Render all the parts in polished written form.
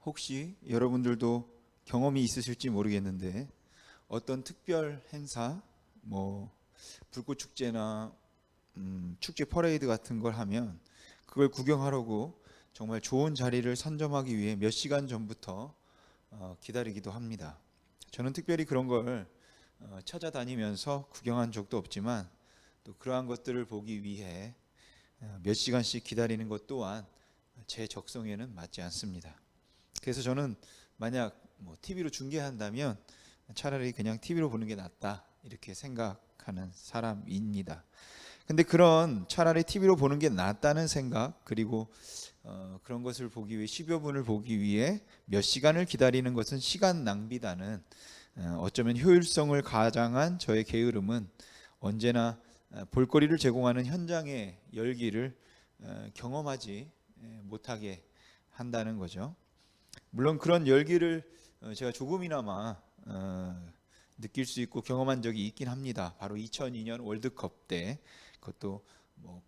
혹시 여러분들도 경험이 있으실지 모르겠는데 어떤 특별 행사, 불꽃 축제나 축제 퍼레이드 같은 걸 하면 그걸 구경하려고 정말 좋은 자리를 선점하기 위해 몇 시간 전부터 기다리기도 합니다. 저는 특별히 그런 걸 찾아다니면서 구경한 적도 없지만 또 그러한 것들을 보기 위해 몇 시간씩 기다리는 것 또한 제 적성에는 맞지 않습니다. 그래서 저는 만약 TV로 중계한다면 차라리 그냥 TV로 보는 게 낫다 이렇게 생각하는 사람입니다. 근데 그런 차라리 TV로 보는 게 낫다는 생각, 그리고 그런 것을 보기 위해 10여 분을 보기 위해 몇 시간을 기다리는 것은 시간 낭비다는 어쩌면 효율성을 가장한 저의 게으름은 언제나 볼거리를 제공하는 현장의 열기를 경험하지 못하게 한다는 거죠. 물론 그런 열기를 제가 조금이나마 느낄 수 있고 경험한 적이 있긴 합니다. 바로 2002년 월드컵 때, 그것도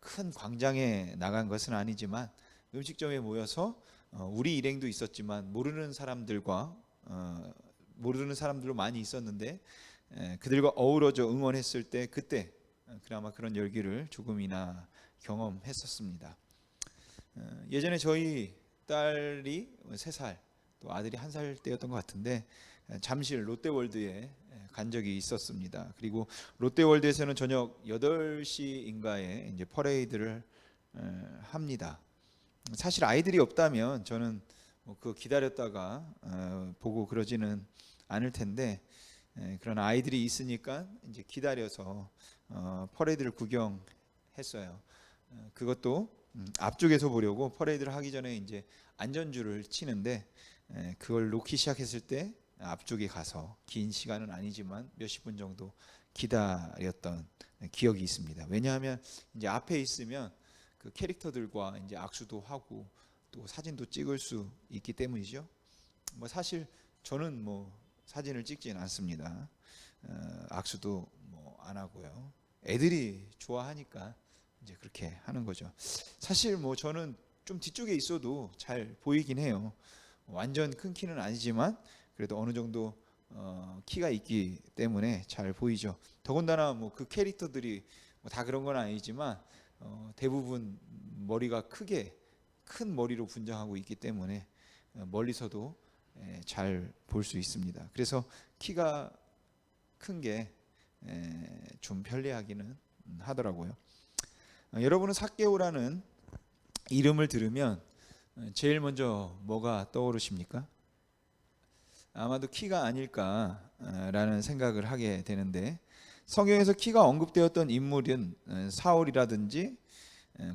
큰 광장에 나간 것은 아니지만 음식점에 모여서 우리 일행도 있었지만 모르는 사람들로 많이 있었는데 그들과 어우러져 응원했을 때, 그때 그나마 그런 열기를 조금이나 경험했었습니다. 예전에 저희 딸이 3살, 또 아들이 1살 때였던 것 같은데 잠실 롯데월드에 간 적이 있었습니다. 그리고 롯데월드에서는 저녁 8시인가에 이제 퍼레이드를 합니다. 사실 아이들이 없다면 저는 그거 기다렸다가 보고 그러지는 않을 텐데, 그런 아이들이 있으니까 이제 기다려서 퍼레이드를 구경했어요. 그것도 앞쪽에서 보려고. 퍼레이드를 하기 전에 이제 안전줄을 치는데 그걸 놓기 시작했을 때 앞쪽에 가서 긴 시간은 아니지만 몇십 분 정도 기다렸던 기억이 있습니다. 왜냐하면 이제 앞에 있으면 그 캐릭터들과 이제 악수도 하고 또 사진도 찍을 수 있기 때문이죠. 사실 저는 사진을 찍지는 않습니다. 악수도 안 하고요. 애들이 좋아하니까 이제 그렇게 하는 거죠. 사실 저는 좀 뒤쪽에 있어도 잘 보이긴 해요. 완전 큰 키는 아니지만 그래도 어느 정도 키가 있기 때문에 잘 보이죠. 더군다나 그 캐릭터들이 다 그런 건 아니지만 대부분 머리가 큰 머리로 분장하고 있기 때문에 멀리서도 잘 볼 수 있습니다. 그래서 키가 큰 게 좀 편리하기는 하더라고요. 여러분은 삭개오라는 이름을 들으면 제일 먼저 뭐가 떠오르십니까? 아마도 키가 아닐까라는 생각을 하게 되는데, 성경에서 키가 언급되었던 인물은 사울이라든지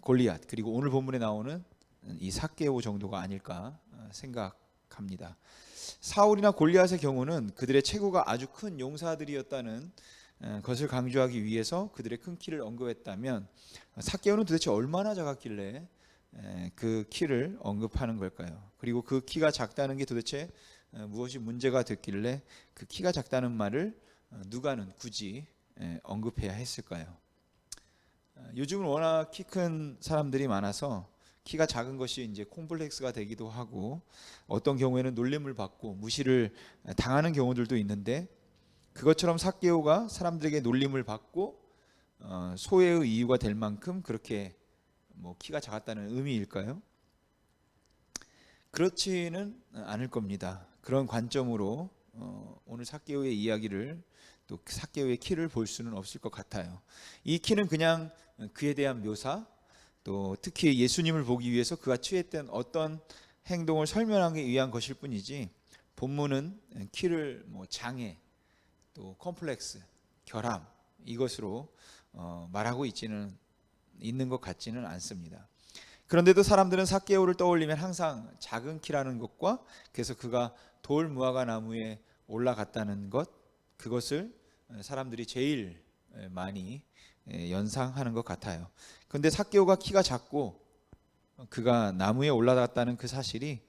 골리앗, 그리고 오늘 본문에 나오는 이 삭개오 정도가 아닐까 생각합니다. 사울이나 골리앗의 경우는 그들의 체구가 아주 큰 용사들이었다는 것을 강조하기 위해서 그들의 큰 키를 언급했다면, 삭개오는 도대체 얼마나 작았길래 그 키를 언급하는 걸까요? 그리고 그 키가 작다는 게 도대체 무엇이 문제가 됐길래 그 키가 작다는 말을 누가는 굳이 언급해야 했을까요? 요즘은 워낙 키 큰 사람들이 많아서 키가 작은 것이 이제 콤플렉스가 되기도 하고, 어떤 경우에는 놀림을 받고 무시를 당하는 경우들도 있는데, 그것처럼 삭개오가 사람들에게 놀림을 받고 소외의 이유가 될 만큼 그렇게 키가 작았다는 의미일까요? 그렇지는 않을 겁니다. 그런 관점으로 오늘 삭개오의 이야기를, 또 삭개오의 키를 볼 수는 없을 것 같아요. 이 키는 그냥 그에 대한 묘사, 또 특히 예수님을 보기 위해서 그가 취했던 어떤 행동을 설명하기 위한 것일 뿐이지, 본문은 키를 장애, 또 컴플렉스, 결함, 이것으로 말하고 있는 것 같지는 않습니다. 그런데도 사람들은 삭개오를 떠올리면 항상 작은 키라는 것과, 그래서 그가 돌 무화과 나무에 올라갔다는 것, 그것을 사람들이 제일 많이 연상하는 것 같아요. 그런데 삭개오가 키가 작고 그가 나무에 올라갔다는 그 사실이,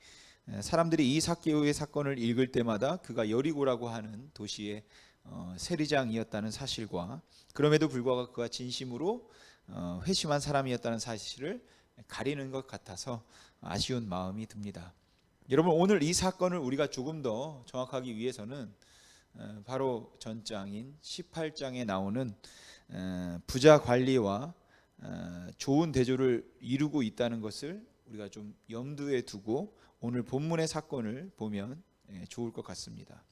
사람들이 이 삭개오의 사건을 읽을 때마다 그가 여리고라고 하는 도시의 세리장이었다는 사실과, 그럼에도 불구하고 그가 진심으로 회심한 사람이었다는 사실을 가리는 것 같아서 아쉬운 마음이 듭니다. 여러분, 오늘 이 사건을 우리가 조금 더 정확하기 위해서는 바로 전장인 18장에 나오는 부자 관리와 좋은 대조를 이루고 있다는 것을 우리가 좀 염두에 두고 오늘 본문의 사건을 보면 좋을 것 같습니다.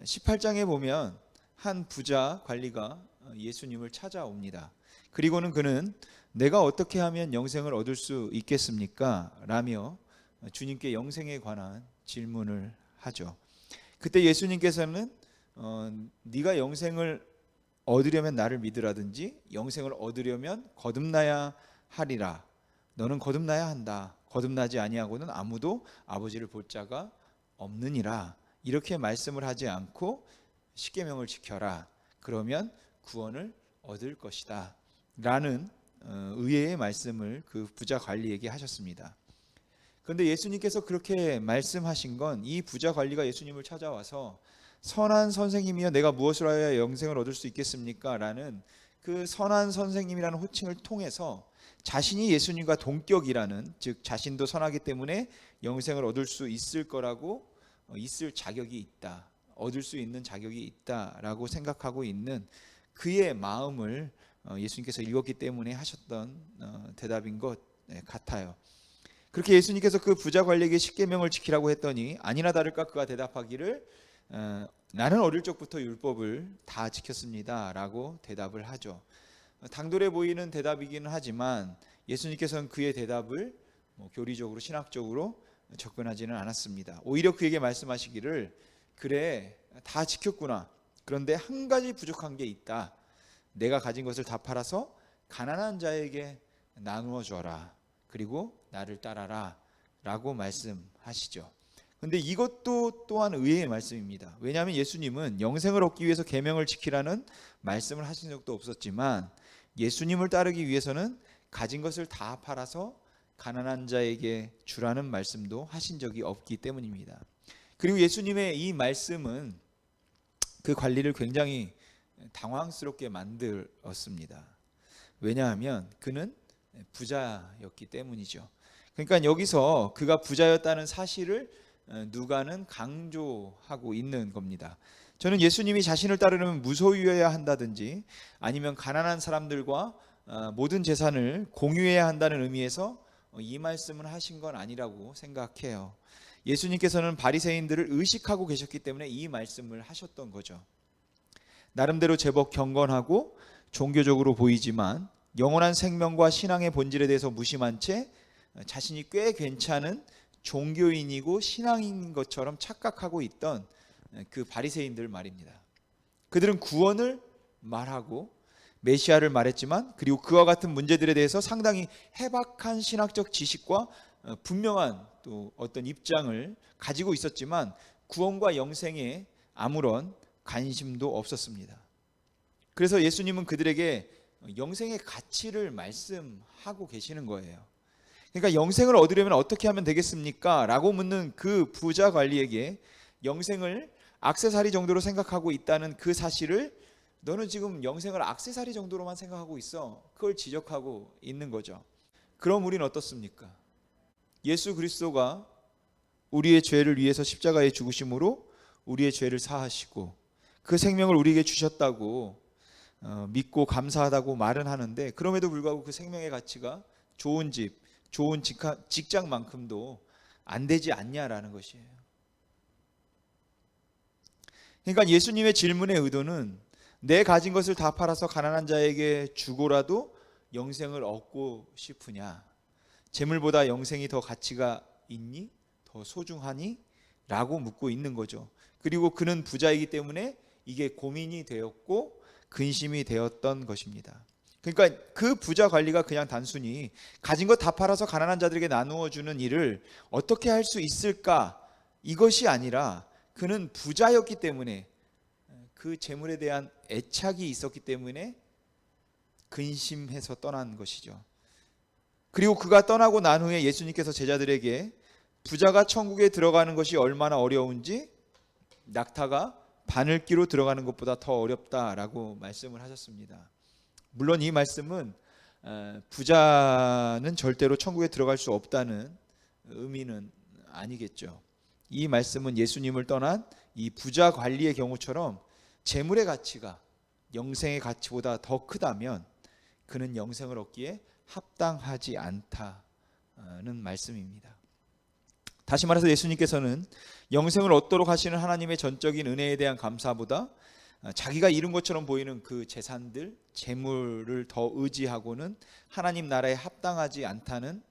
18장에 보면 한 부자 관리가 예수님을 찾아옵니다. 그리고는 그는 내가 어떻게 하면 영생을 얻을 수 있겠습니까? 라며 주님께 영생에 관한 질문을 하죠. 그때 예수님께서는 네가 영생을 얻으려면 나를 믿으라든지 영생을 얻으려면 거듭나야 하리라. 너는 거듭나야 한다. 거듭나지 아니하고는 아무도 아버지를 볼 자가 없느니라. 이렇게 말씀을 하지 않고 십계명을 지켜라. 그러면 구원을 얻을 것이다. 라는 의외의 말씀을 그 부자 관리에게 하셨습니다. 그런데 예수님께서 그렇게 말씀하신 건 이 부자 관리가 예수님을 찾아와서 선한 선생님이여 내가 무엇을 하여야 영생을 얻을 수 있겠습니까? 라는 그 선한 선생님이라는 호칭을 통해서 자신이 예수님과 동격이라는, 즉 자신도 선하기 때문에 영생을 얻을 수 있을 거라고, 있을 자격이 있다, 얻을 수 있는 자격이 있다라고 생각하고 있는 그의 마음을 예수님께서 읽었기 때문에 하셨던 대답인 것 같아요. 그렇게 예수님께서 그 부자 관리에게 십계명을 지키라고 했더니 아니나 다를까 그가 대답하기를 나는 어릴 적부터 율법을 다 지켰습니다 라고 대답을 하죠. 당돌해 보이는 대답이기는 하지만 예수님께서는 그의 대답을 교리적으로 신학적으로 접근하지는 않았습니다. 오히려 그에게 말씀하시기를 그래 다 지켰구나. 그런데 한 가지 부족한 게 있다. 내가 가진 것을 다 팔아서 가난한 자에게 나누어 줘라. 그리고 나를 따라라 라고 말씀하시죠. 근데 이것도 또한 의외의 말씀입니다. 왜냐하면 예수님은 영생을 얻기 위해서 계명을 지키라는 말씀을 하신 적도 없었지만 예수님을 따르기 위해서는 가진 것을 다 팔아서 가난한 자에게 주라는 말씀도 하신 적이 없기 때문입니다. 그리고 예수님의 이 말씀은 그 관리를 굉장히 당황스럽게 만들었습니다. 왜냐하면 그는 부자였기 때문이죠. 그러니까 여기서 그가 부자였다는 사실을 누가는 강조하고 있는 겁니다. 저는 예수님이 자신을 따르려면 무소유해야 한다든지 아니면 가난한 사람들과 모든 재산을 공유해야 한다는 의미에서 이 말씀을 하신 건 아니라고 생각해요. 예수님께서는 바리새인들을 의식하고 계셨기 때문에 이 말씀을 하셨던 거죠. 나름대로 제법 경건하고 종교적으로 보이지만 영원한 생명과 신앙의 본질에 대해서 무심한 채 자신이 꽤 괜찮은 종교인이고 신앙인 것처럼 착각하고 있던 그 바리새인들 말입니다. 그들은 구원을 말하고 메시아를 말했지만 그리고 그와 같은 문제들에 대해서 상당히 해박한 신학적 지식과 분명한 또 어떤 입장을 가지고 있었지만 구원과 영생에 아무런 관심도 없었습니다. 그래서 예수님은 그들에게 영생의 가치를 말씀하고 계시는 거예요. 그러니까 영생을 얻으려면 어떻게 하면 되겠습니까? 라고 묻는 그 부자 관리에게 영생을 액세서리 정도로 생각하고 있다는 그 사실을 너는 지금 영생을 액세서리 정도로만 생각하고 있어. 그걸 지적하고 있는 거죠. 그럼 우리는 어떻습니까? 예수 그리스도가 우리의 죄를 위해서 십자가에 죽으심으로 우리의 죄를 사하시고 그 생명을 우리에게 주셨다고 믿고 감사하다고 말은 하는데 그럼에도 불구하고 그 생명의 가치가 좋은 집, 좋은 직장만큼도 안 되지 않냐라는 것이에요. 그러니까 예수님의 질문의 의도는 내 가진 것을 다 팔아서 가난한 자에게 주고라도 영생을 얻고 싶으냐? 재물보다 영생이 더 가치가 있니? 더 소중하니? 라고 묻고 있는 거죠. 그리고 그는 부자이기 때문에 이게 고민이 되었고 근심이 되었던 것입니다. 그러니까 그 부자 관리가 그냥 단순히 가진 것 다 팔아서 가난한 자들에게 나누어 주는 일을 어떻게 할 수 있을까? 이것이 아니라 그는 부자였기 때문에 그 재물에 대한 애착이 있었기 때문에 근심해서 떠난 것이죠. 그리고 그가 떠나고 난 후에 예수님께서 제자들에게 부자가 천국에 들어가는 것이 얼마나 어려운지 낙타가 바늘기로 들어가는 것보다 더 어렵다라고 말씀을 하셨습니다. 물론 이 말씀은 부자는 절대로 천국에 들어갈 수 없다는 의미는 아니겠죠. 이 말씀은 예수님을 떠난 이 부자 관리의 경우처럼 재물의 가치가 영생의 가치보다 더 크다면 그는 영생을 얻기에 합당하지 않다는 말씀입니다. 다시 말해서 예수님께서는 영생을 얻도록 하시는 하나님의 전적인 은혜에 대한 감사보다 자기가 이룬 것처럼 보이는 그 재산들, 재물을 더 의지하고는 하나님 나라에 합당하지 않다는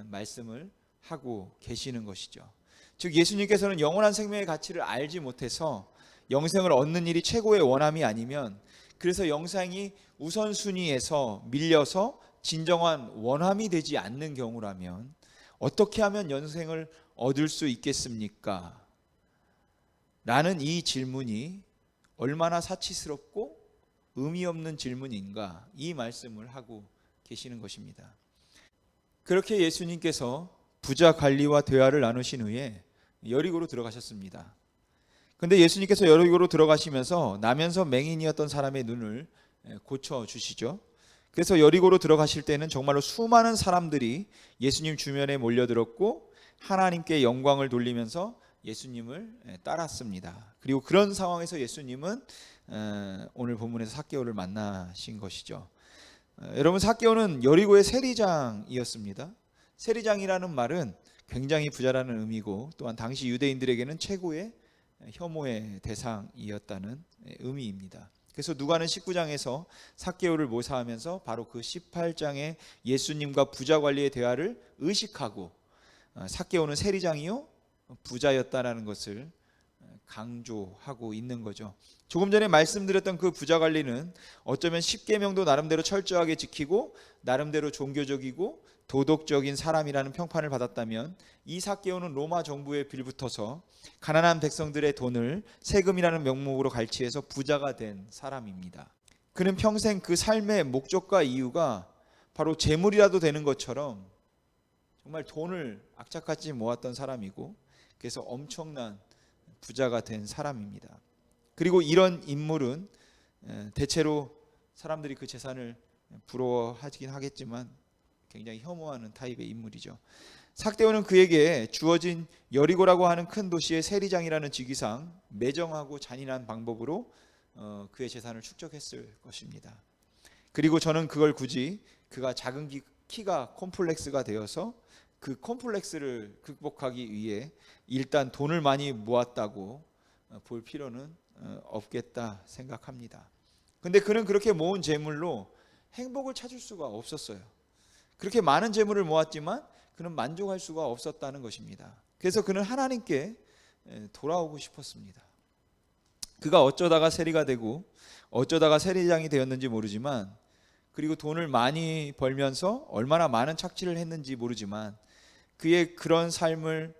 말씀을 하고 계시는 것이죠. 즉 예수님께서는 영원한 생명의 가치를 알지 못해서 영생을 얻는 일이 최고의 원함이 아니면, 그래서 영생이 우선순위에서 밀려서 진정한 원함이 되지 않는 경우라면 어떻게 하면 영생을 얻을 수 있겠습니까? 라는 이 질문이 얼마나 사치스럽고 의미 없는 질문인가, 이 말씀을 하고 계시는 것입니다. 그렇게 예수님께서 부자 관리와 대화를 나누신 후에 여리고로 들어가셨습니다. 근데 예수님께서 여리고로 들어가시면서 나면서 맹인이었던 사람의 눈을 고쳐주시죠. 그래서 여리고로 들어가실 때는 정말로 수많은 사람들이 예수님 주변에 몰려들었고 하나님께 영광을 돌리면서 예수님을 따랐습니다. 그리고 그런 상황에서 예수님은 오늘 본문에서 삭개오를 만나신 것이죠. 여러분, 삭개오는 여리고의 세리장이었습니다. 세리장이라는 말은 굉장히 부자라는 의미고 또한 당시 유대인들에게는 최고의 혐오의 대상이었다는 의미입니다. 그래서 누가는 19장에서 삭개오를 묘사하면서 바로 그 18장의 예수님과 부자 관리의 대화를 의식하고 삭개오는 세리장이요 부자였다라는 것을 강조하고 있는 거죠. 조금 전에 말씀드렸던 그 부자 관리는 어쩌면 10계명도 나름대로 철저하게 지키고 나름대로 종교적이고 도덕적인 사람이라는 평판을 받았다면, 이 삭개오는 로마 정부에 빌붙어서 가난한 백성들의 돈을 세금이라는 명목으로 갈취해서 부자가 된 사람입니다. 그는 평생 그 삶의 목적과 이유가 바로 재물이라도 되는 것처럼 정말 돈을 악착같이 모았던 사람이고, 그래서 엄청난 부자가 된 사람입니다. 그리고 이런 인물은 대체로 사람들이 그 재산을 부러워하긴 하겠지만 굉장히 혐오하는 타입의 인물이죠. 삭개오는 그에게 주어진 여리고라고 하는 큰 도시의 세리장이라는 직위상 매정하고 잔인한 방법으로 그의 재산을 축적했을 것입니다. 그리고 저는 그걸 굳이 그가 작은 키가 콤플렉스가 되어서 그 콤플렉스를 극복하기 위해 일단 돈을 많이 모았다고 볼 필요는 없겠다 생각합니다. 근데 그는 그렇게 모은 재물로 행복을 찾을 수가 없었어요. 그렇게 많은 재물을 모았지만 그는 만족할 수가 없었다는 것입니다. 그래서 그는 하나님께 돌아오고 싶었습니다. 그가 어쩌다가 세리가 되고 어쩌다가 세리장이 되었는지 모르지만, 그리고 돈을 많이 벌면서 얼마나 많은 착취를 했는지 모르지만 그의 그런 삶은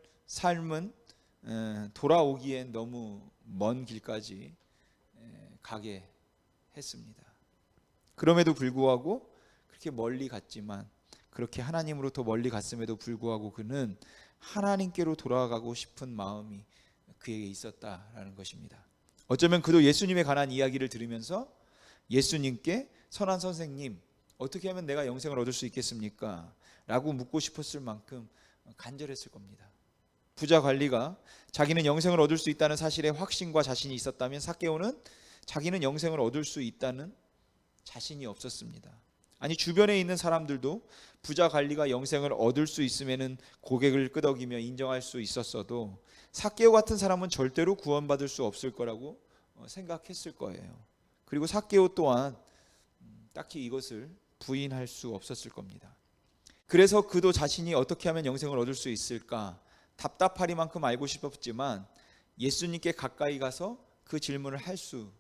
돌아오기엔 너무 먼 길까지 가게 했습니다. 그럼에도 불구하고 그렇게 멀리 갔지만, 그렇게 하나님으로부터 멀리 갔음에도 불구하고 그는 하나님께로 돌아가고 싶은 마음이 그에게 있었다라는 것입니다. 어쩌면 그도 예수님에 관한 이야기를 들으면서 예수님께 선한 선생님, 어떻게 하면 내가 영생을 얻을 수 있겠습니까? 라고 묻고 싶었을 만큼 간절했을 겁니다. 부자 관리가 자기는 영생을 얻을 수 있다는 사실에 확신과 자신이 있었다면, 삭개오는 자기는 영생을 얻을 수 있다는 자신이 없었습니다. 아니, 주변에 있는 사람들도 부자 관리가 영생을 얻을 수 있으면은 고개를 끄덕이며 인정할 수 있었어도 삭개오 같은 사람은 절대로 구원받을 수 없을 거라고 생각했을 거예요. 그리고 삭개오 또한 딱히 이것을 부인할 수 없었을 겁니다. 그래서 그도 자신이 어떻게 하면 영생을 얻을 수 있을까 답답하리만큼 알고 싶었지만 예수님께 가까이 가서 그 질문을 할 수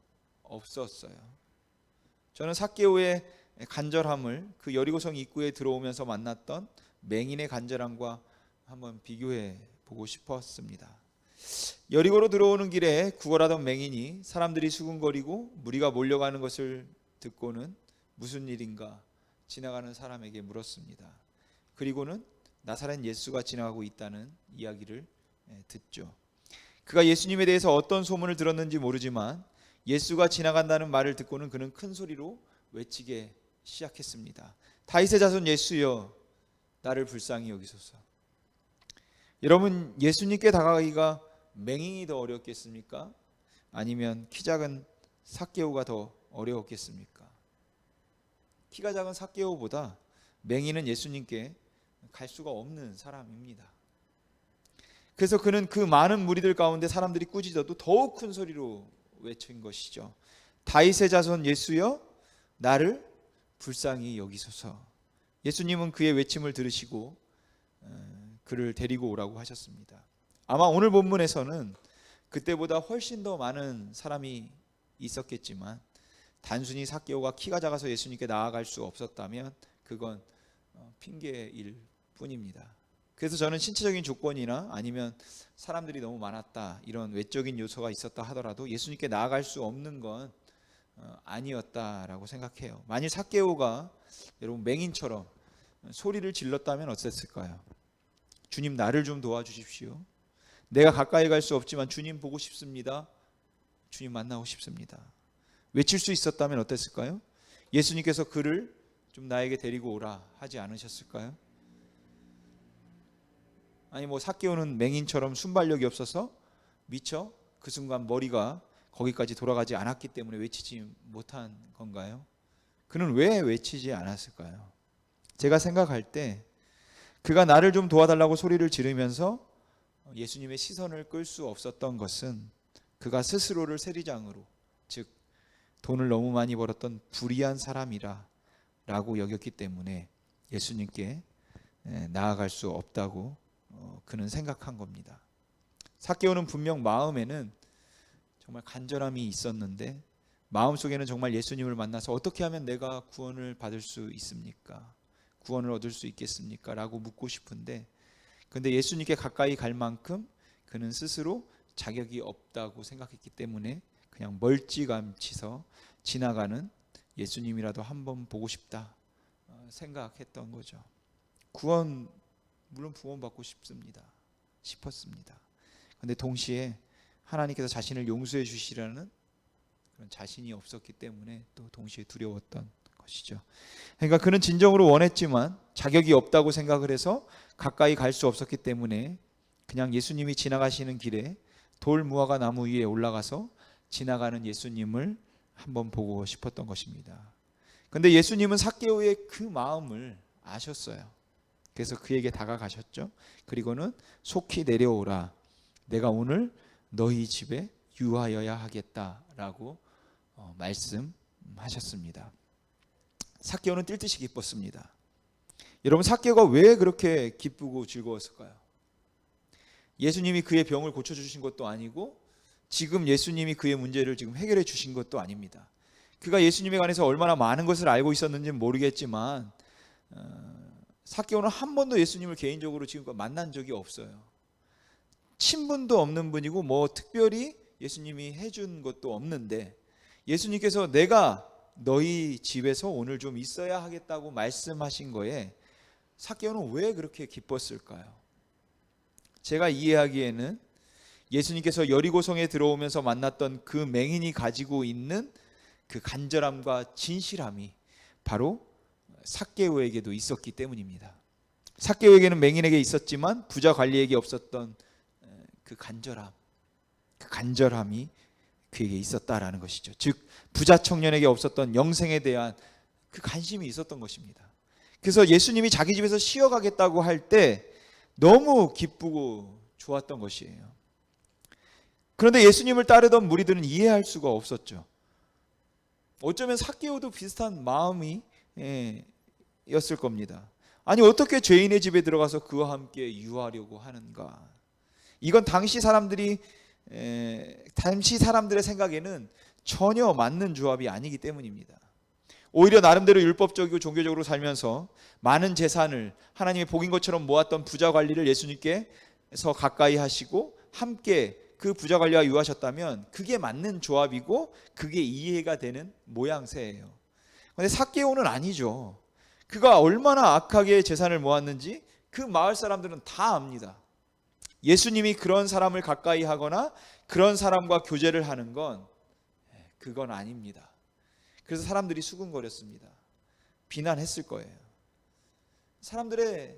없었어요. 저는 삭개오의 간절함을 그 여리고성 입구에 들어오면서 만났던 맹인의 간절함과 한번 비교해 보고 싶었습니다. 여리고로 들어오는 길에 구걸하던 맹인이 사람들이 수군거리고 무리가 몰려가는 것을 듣고는 무슨 일인가 지나가는 사람에게 물었습니다. 그리고는 나사렛 예수가 지나가고 있다는 이야기를 듣죠. 그가 예수님에 대해서 어떤 소문을 들었는지 모르지만 예수가 지나간다는 말을 듣고는 그는 큰 소리로 외치게 시작했습니다. 다윗의 자손 예수여, 나를 불쌍히 여기소서. 여러분, 예수님께 다가가기가 맹인이 더 어렵겠습니까? 아니면 키 작은 삭개오가 더 어려웠겠습니까? 키가 작은 삭개오보다 맹인은 예수님께 갈 수가 없는 사람입니다. 그래서 그는 그 많은 무리들 가운데 사람들이 꾸짖어도 더욱 큰 소리로 외친 것이죠. 다윗의 자손 예수여, 나를 불쌍히 여기소서. 예수님은 그의 외침을 들으시고 그를 데리고 오라고 하셨습니다. 아마 오늘 본문에서는 그때보다 훨씬 더 많은 사람이 있었겠지만 단순히 삭개오가 키가 작아서 예수님께 나아갈 수 없었다면 그건 핑계일 뿐입니다. 그래서 저는 신체적인 조건이나 아니면 사람들이 너무 많았다, 이런 외적인 요소가 있었다 하더라도 예수님께 나아갈 수 없는 건 아니었다라고 생각해요. 만일 삭개오가 여러분 맹인처럼 소리를 질렀다면 어땠을까요? 주님, 나를 좀 도와주십시오. 내가 가까이 갈 수 없지만 주님 보고 싶습니다. 주님 만나고 싶습니다. 외칠 수 있었다면 어땠을까요? 예수님께서 그를 좀 나에게 데리고 오라 하지 않으셨을까요? 아니 삭개오는 맹인처럼 순발력이 없어서 미처 그 순간 머리가 거기까지 돌아가지 않았기 때문에 외치지 못한 건가요? 그는 왜 외치지 않았을까요? 제가 생각할 때 그가 나를 좀 도와달라고 소리를 지르면서 예수님의 시선을 끌 수 없었던 것은 그가 스스로를 세리장으로, 즉 돈을 너무 많이 벌었던 불의한 사람이라 라고 여겼기 때문에 예수님께 나아갈 수 없다고 그는 생각한 겁니다. 삭개오는 분명 마음에는 정말 간절함이 있었는데 마음속에는 정말 예수님을 만나서 어떻게 하면 내가 구원을 받을 수 있습니까? 구원을 얻을 수 있겠습니까? 라고 묻고 싶은데, 근데 예수님께 가까이 갈 만큼 그는 스스로 자격이 없다고 생각했기 때문에 그냥 멀찌감치서 지나가는 예수님이라도 한번 보고 싶다 생각했던 거죠. 물론 구원받고 싶었습니다. 그런데 동시에 하나님께서 자신을 용서해 주시라는 그런 자신이 없었기 때문에 또 동시에 두려웠던 것이죠. 그러니까 그는 진정으로 원했지만 자격이 없다고 생각을 해서 가까이 갈 수 없었기 때문에 그냥 예수님이 지나가시는 길에 돌 무화과 나무 위에 올라가서 지나가는 예수님을 한번 보고 싶었던 것입니다. 그런데 예수님은 삭개오의 그 마음을 아셨어요. 그래서 그에게 다가가셨죠. 그리고는 속히 내려오라, 내가 오늘 너희 집에 유하여야 하겠다라고 말씀하셨습니다. 삭개오는 뛸 듯이 기뻤습니다. 여러분, 삭개오가 왜 그렇게 기쁘고 즐거웠을까요? 예수님이 그의 병을 고쳐주신 것도 아니고 지금 예수님이 그의 문제를 지금 해결해 주신 것도 아닙니다. 그가 예수님에 관해서 얼마나 많은 것을 알고 있었는지는 모르겠지만 삭개오는 한 번도 예수님을 개인적으로 지금까지 만난 적이 없어요. 친분도 없는 분이고 특별히 예수님이 해준 것도 없는데 예수님께서 내가 너희 집에서 오늘 좀 있어야 하겠다고 말씀하신 거에 삭개오는 왜 그렇게 기뻤을까요? 제가 이해하기에는 예수님께서 여리고성에 들어오면서 만났던 그 맹인이 가지고 있는 그 간절함과 진실함이 바로 삭개오에게도 있었기 때문입니다. 삭개오에게는 맹인에게 있었지만 부자 관리에게 없었던 그 간절함이 그에게 있었다라는 것이죠. 즉 부자 청년에게 없었던 영생에 대한 그 관심이 있었던 것입니다. 그래서 예수님이 자기 집에서 쉬어가겠다고 할 때 너무 기쁘고 좋았던 것이에요. 그런데 예수님을 따르던 무리들은 이해할 수가 없었죠. 어쩌면 삭개오도 비슷한 마음이 였을 겁니다. 아니 어떻게 죄인의 집에 들어가서 그와 함께 유하려고 하는가? 이건 당시 사람들의 생각에는 전혀 맞는 조합이 아니기 때문입니다. 오히려 나름대로 율법적이고 종교적으로 살면서 많은 재산을 하나님의 복인 것처럼 모았던 부자 관리를 예수님께서 가까이 하시고 함께 그 부자 관리와 유하셨다면 그게 맞는 조합이고 그게 이해가 되는 모양새예요. 그런데 삭개오는 아니죠. 그가 얼마나 악하게 재산을 모았는지 그 마을 사람들은 다 압니다. 예수님이 그런 사람을 가까이 하거나 그런 사람과 교제를 하는 건 그건 아닙니다. 그래서 사람들이 수군거렸습니다. 비난했을 거예요. 사람들의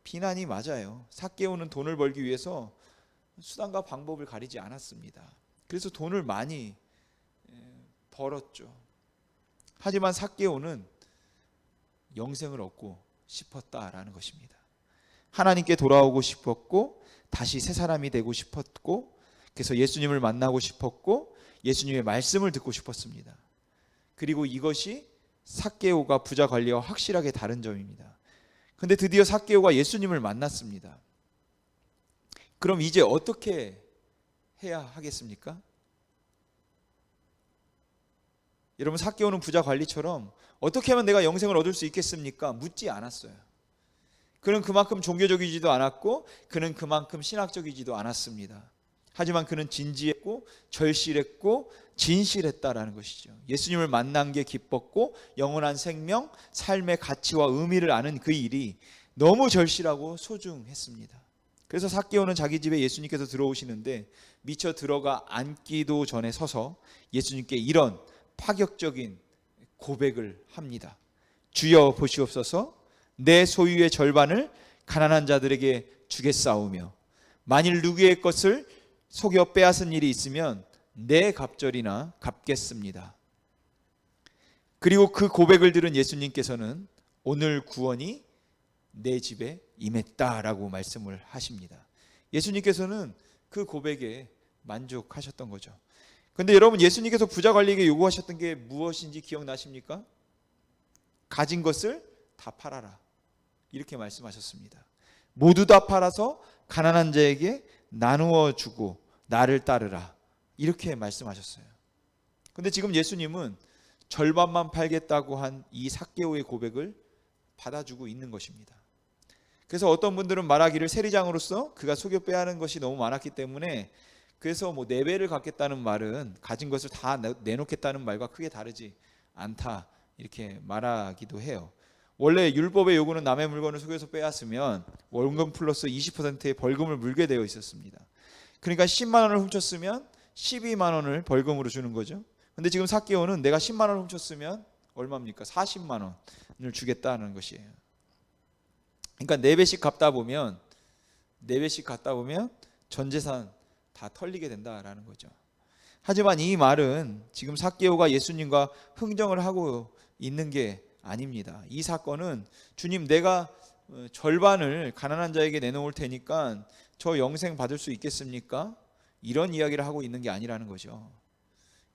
비난이 맞아요. 삭개오는 돈을 벌기 위해서 수단과 방법을 가리지 않았습니다. 그래서 돈을 많이 벌었죠. 하지만 삭개오는 영생을 얻고 싶었다라는 것입니다. 하나님께 돌아오고 싶었고 다시 새 사람이 되고 싶었고 그래서 예수님을 만나고 싶었고 예수님의 말씀을 듣고 싶었습니다. 그리고 이것이 삭개오가 부자 관리와 확실하게 다른 점입니다. 근데 드디어 삭개오가 예수님을 만났습니다. 그럼 이제 어떻게 해야 하겠습니까? 여러분, 삭개오는 부자 관리처럼 어떻게 하면 내가 영생을 얻을 수 있겠습니까? 묻지 않았어요. 그는 그만큼 종교적이지도 않았고 그는 그만큼 신학적이지도 않았습니다. 하지만 그는 진지했고 절실했고 진실했다라는 것이죠. 예수님을 만난 게 기뻤고 영원한 생명, 삶의 가치와 의미를 아는 그 일이 너무 절실하고 소중했습니다. 그래서 삭개오는 자기 집에 예수님께서 들어오시는데 미처 들어가 앉기도 전에 서서 예수님께 이런 파격적인 고백을 합니다. 주여 보시옵소서, 내 소유의 절반을 가난한 자들에게 주겠사오며 만일 누구의 것을 속여 빼앗은 일이 있으면 내 갑절이나 갚겠습니다. 그리고 그 고백을 들은 예수님께서는 오늘 구원이 내 집에 임했다라고 말씀을 하십니다. 예수님께서는 그 고백에 만족하셨던 거죠. 그런데 여러분, 예수님께서 부자 관리에게 요구하셨던 게 무엇인지 기억나십니까? 가진 것을 다 팔아라, 이렇게 말씀하셨습니다. 모두 다 팔아서 가난한 자에게 나누어 주고 나를 따르라, 이렇게 말씀하셨어요. 근데 지금 예수님은 절반만 팔겠다고 한 이 삭개오의 고백을 받아주고 있는 것입니다. 그래서 어떤 분들은 말하기를 세리장으로서 그가 속여 빼앗는 것이 너무 많았기 때문에 그래서 뭐 4배를 갚겠다는 말은 가진 것을 다 내놓겠다는 말과 크게 다르지 않다, 이렇게 말하기도 해요. 원래 율법의 요구는 남의 물건을 속여서 빼앗으면 월급 플러스 20%의 벌금을 물게 되어 있었습니다. 그러니까 10만 원을 훔쳤으면 12만 원을 벌금으로 주는 거죠. 근데 지금 삭개오는 내가 10만 원을 훔쳤으면 얼마입니까? 40만 원을 주겠다는 것이에요. 그러니까 4배씩 갚다 보면 전 재산 다 털리게 된다라는 거죠. 하지만 이 말은 지금 삭개오가 예수님과 흥정을 하고 있는 게 아닙니다. 이 사건은 주님, 내가 절반을 가난한 자에게 내놓을 테니까 저 영생 받을 수 있겠습니까? 이런 이야기를 하고 있는 게 아니라는 거죠.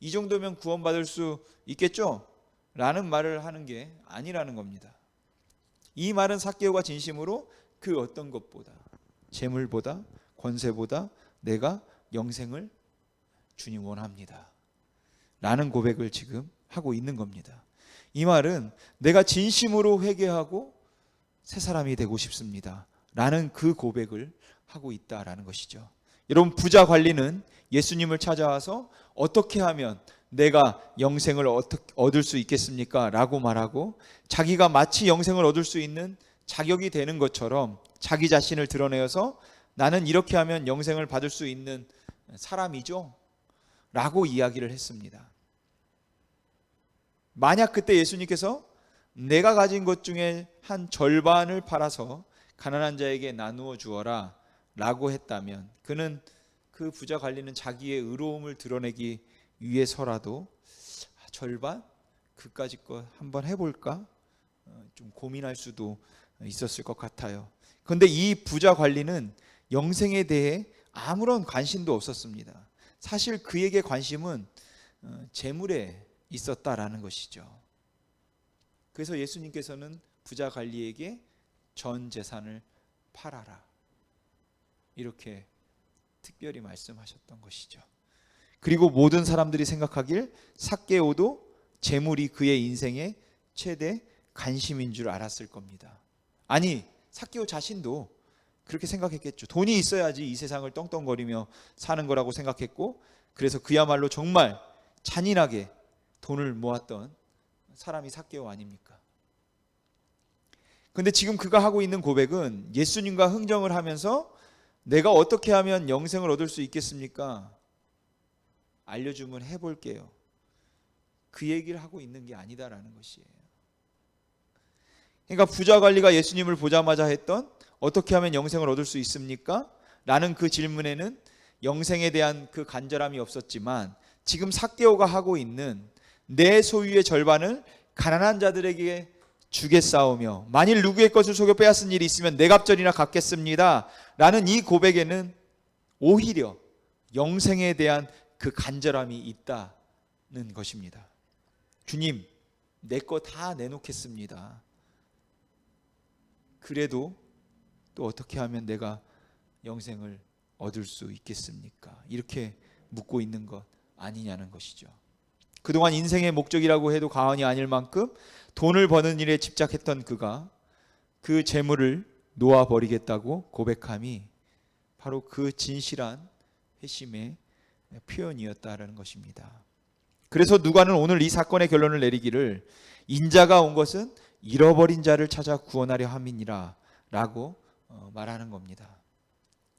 이 정도면 구원받을 수 있겠죠? 라는 말을 하는 게 아니라는 겁니다. 이 말은 삭개오가 진심으로 그 어떤 것보다, 재물보다, 권세보다 내가 영생을 주님 원합니다 라는 고백을 지금 하고 있는 겁니다. 이 말은 내가 진심으로 회개하고 새 사람이 되고 싶습니다 라는 그 고백을 하고 있다라는 것이죠. 여러분, 부자 관리는 예수님을 찾아와서 어떻게 하면 내가 영생을 얻을 수 있겠습니까? 라고 말하고 자기가 마치 영생을 얻을 수 있는 자격이 되는 것처럼 자기 자신을 드러내어서 나는 이렇게 하면 영생을 받을 수 있는 사람이죠 라고 이야기를 했습니다. 만약 그때 예수님께서 내가 가진 것 중에 한 절반을 팔아서 가난한 자에게 나누어 주어라 라고 했다면 그는 그 부자 관리는 자기의 의로움을 드러내기 위해서라도 절반? 그까짓 거 한번 해볼까? 좀 고민할 수도 있었을 것 같아요. 그런데 이 부자 관리는 영생에 대해 아무런 관심도 없었습니다. 사실 그에게 관심은 재물에 있었다라는 것이죠. 그래서 예수님께서는 부자 관리에게 전 재산을 팔아라, 이렇게 특별히 말씀하셨던 것이죠. 그리고 모든 사람들이 생각하길 삭개오도 재물이 그의 인생의 최대 관심인 줄 알았을 겁니다. 아니, 삭개오 자신도 그렇게 생각했겠죠. 돈이 있어야지 이 세상을 떵떵거리며 사는 거라고 생각했고, 그래서 그야말로 정말 잔인하게 돈을 모았던 사람이 삭개오 아닙니까? 그런데 지금 그가 하고 있는 고백은 예수님과 흥정을 하면서 내가 어떻게 하면 영생을 얻을 수 있겠습니까? 알려주면 해볼게요, 그 얘기를 하고 있는 게 아니다라는 것이에요. 그러니까 부자 관리가 예수님을 보자마자 했던 어떻게 하면 영생을 얻을 수 있습니까? 라는 그 질문에는 영생에 대한 그 간절함이 없었지만 지금 삭개오가 하고 있는 내 소유의 절반을 가난한 자들에게 주겠사오며 만일 누구의 것을 속여 빼앗은 일이 있으면 내 갑절이나 갚겠습니다 라는 이 고백에는 오히려 영생에 대한 그 간절함이 있다는 것입니다. 주님, 내 거 다 내놓겠습니다. 그래도 또 어떻게 하면 내가 영생을 얻을 수 있겠습니까? 이렇게 묻고 있는 것 아니냐는 것이죠. 그동안 인생의 목적이라고 해도 과언이 아닐 만큼 돈을 버는 일에 집착했던 그가 그 재물을 놓아버리겠다고 고백함이 바로 그 진실한 회심의 표현이었다라는 것입니다. 그래서 누가는 오늘 이 사건의 결론을 내리기를 인자가 온 것은 잃어버린 자를 찾아 구원하려 함이니라 라고 말하는 겁니다.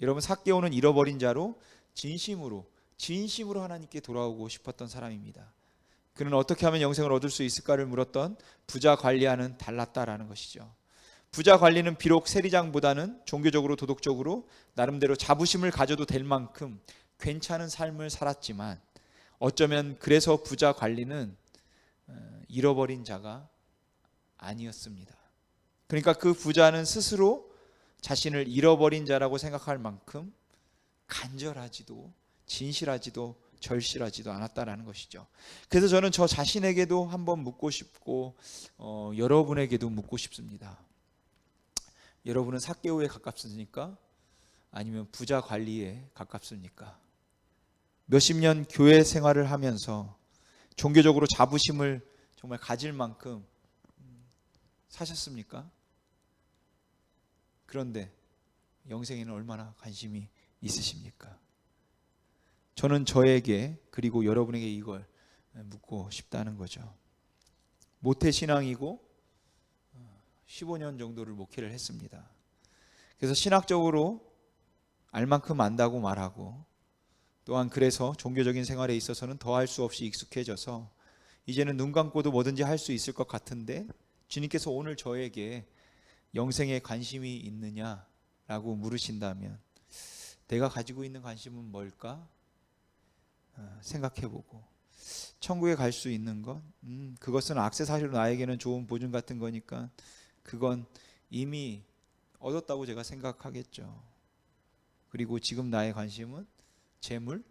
여러분, 삭개오는 잃어버린 자로 진심으로 하나님께 돌아오고 싶었던 사람입니다. 그는 어떻게 하면 영생을 얻을 수 있을까를 물었던 부자 관리와는 달랐다라는 것이죠. 부자 관리는 비록 세리장보다는 종교적으로 도덕적으로 나름대로 자부심을 가져도 될 만큼 괜찮은 삶을 살았지만 어쩌면 그래서 부자 관리는 잃어버린 자가 아니었습니다. 그러니까 그 부자는 스스로 자신을 잃어버린 자라고 생각할 만큼 간절하지도 진실하지도 절실하지도 않았다라는 것이죠. 그래서 저는 저 자신에게도 한번 묻고 싶고 여러분에게도 묻고 싶습니다. 여러분은 삭개오에 가깝습니까? 아니면 부자 관리에 가깝습니까? 몇십 년 교회 생활을 하면서 종교적으로 자부심을 정말 가질 만큼 사셨습니까? 그런데 영생에는 얼마나 관심이 있으십니까? 저는 저에게 그리고 여러분에게 이걸 묻고 싶다는 거죠. 모태신앙이고 15년 정도를 목회를 했습니다. 그래서 신학적으로 알 만큼 안다고 말하고 또한 그래서 종교적인 생활에 있어서는 더할 수 없이 익숙해져서 이제는 눈 감고도 뭐든지 할 수 있을 것 같은데 주님께서 오늘 저에게 영생에 관심이 있느냐라고 물으신다면 내가 가지고 있는 관심은 뭘까? 생각해보고 천국에 갈 수 있는 것? 그것은 액세서리로 나에게는 좋은 보증 같은 거니까 그건 이미 얻었다고 제가 생각하겠죠. 그리고 지금 나의 관심은 재물,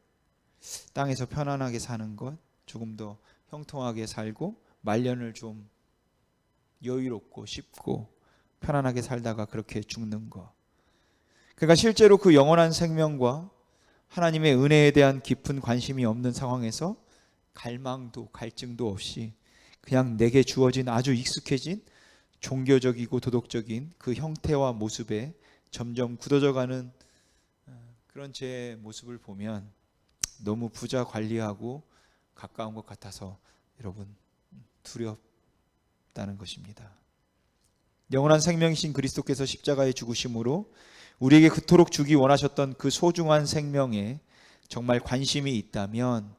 땅에서 편안하게 사는 것, 조금 더 형통하게 살고 말년을 좀 여유롭고 쉽고 편안하게 살다가 그렇게 죽는 것. 그러니까 실제로 그 영원한 생명과 하나님의 은혜에 대한 깊은 관심이 없는 상황에서 갈망도 갈증도 없이 그냥 내게 주어진 아주 익숙해진 종교적이고 도덕적인 그 형태와 모습에 점점 굳어져가는 그런 제 모습을 보면 너무 부자 관리하고 가까운 것 같아서 여러분 두렵다는 것입니다. 영원한 생명이신 그리스도께서 십자가에 죽으심으로 우리에게 그토록 주기 원하셨던 그 소중한 생명에 정말 관심이 있다면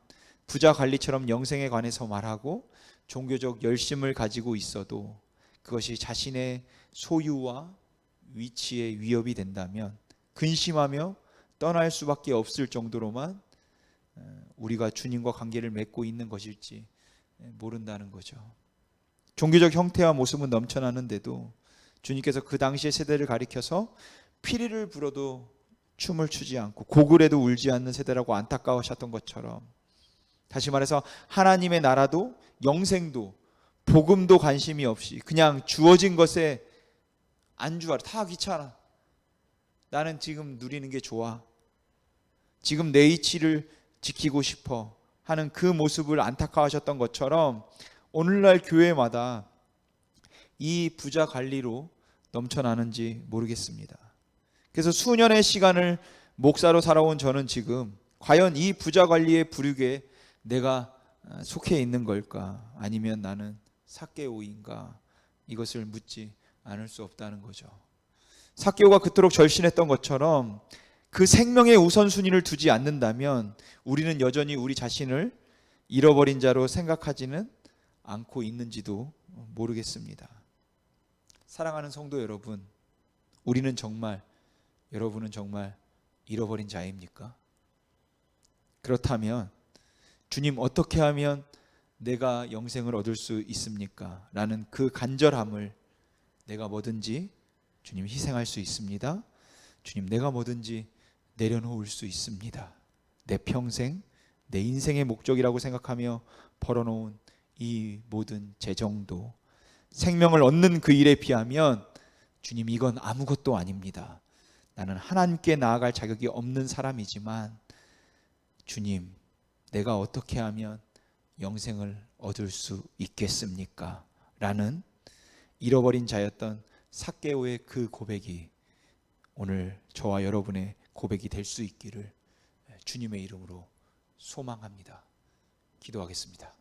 부자 관리처럼 영생에 관해서 말하고 종교적 열심을 가지고 있어도 그것이 자신의 소유와 위치에 위협이 된다면 근심하며 떠날 수밖에 없을 정도로만 우리가 주님과 관계를 맺고 있는 것일지 모른다는 거죠. 종교적 형태와 모습은 넘쳐나는데도 주님께서 그 당시의 세대를 가리켜서 피리를 불어도 춤을 추지 않고 고글에도 울지 않는 세대라고 안타까워하셨던 것처럼 다시 말해서 하나님의 나라도 영생도 복음도 관심이 없이 그냥 주어진 것에 안주하라. 다 귀찮아. 나는 지금 누리는 게 좋아. 지금 내 이치를 지키고 싶어 하는 그 모습을 안타까워하셨던 것처럼 오늘날 교회마다 이 부자 관리로 넘쳐나는지 모르겠습니다. 그래서 수년의 시간을 목사로 살아온 저는 지금 과연 이 부자 관리의 부류에 내가 속해 있는 걸까? 아니면 나는 삭개오인가? 이것을 묻지 않을 수 없다는 거죠. 삭개오가 그토록 절신했던 것처럼 그 생명의 우선순위를 두지 않는다면 우리는 여전히 우리 자신을 잃어버린 자로 생각하지는 않고 있는지도 모르겠습니다. 사랑하는 성도 여러분, 여러분은 정말 잃어버린 자입니까? 그렇다면 주님, 어떻게 하면 내가 영생을 얻을 수 있습니까? 라는 그 간절함을, 내가 뭐든지 주님 희생할 수 있습니다. 주님, 내가 뭐든지 내려놓을 수 있습니다. 내 평생, 내 인생의 목적이라고 생각하며 벌어놓은 이 모든 재정도, 생명을 얻는 그 일에 비하면 주님, 이건 아무것도 아닙니다. 나는 하나님께 나아갈 자격이 없는 사람이지만 주님, 내가 어떻게 하면 영생을 얻을 수 있겠습니까? 라는 잃어버린 자였던 삭개오의 그 고백이 오늘 저와 여러분의 고백이 될 수 있기를 주님의 이름으로 소망합니다. 기도하겠습니다.